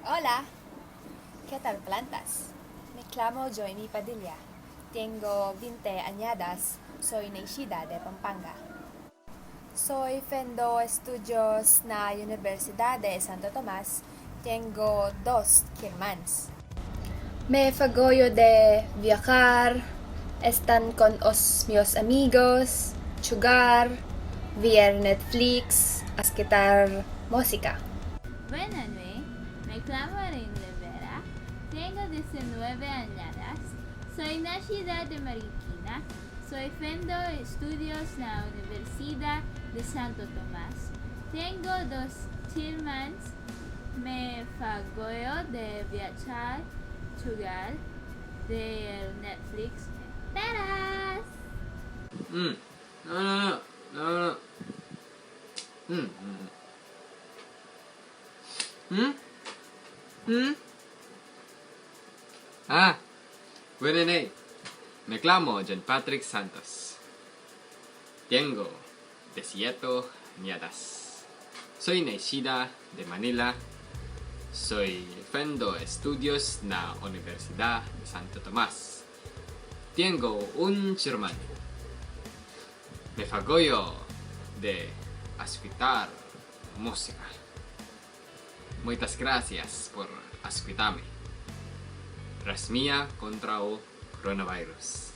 Hola, ¿qué tal plantas? Me llamo Joimi Padilla. Tengo 20 añadas. Soy nacida de Pampanga. Soy Fendo Estudios na Universidad de Santo Tomás. Tengo 2 hermanos. Me fagoyo de viajar, estar con mis amigos, jugar, ver Netflix, escuchar música. Buenas noches, me llamo Rin Rivera, tengo 19 añadas, soy nacida de Marikina, soy Fendo Estudios na Universidad de Santo Tomás, tengo 2 hermanos, me fagoyo de viajar, jugar, de Netflix, peras. No. Mm, mm. ¿Mm? Buenas noches. Me llamo John Patrick Santos. Tengo 18 añadas. Soy nacida de Manila. Soy Fendo Estudios na Universidad de Santo Tomás. Tengo un hermano. Me fagoyo de escuchar música. Muchas gracias por escucharme. Rasmia contra o coronavirus.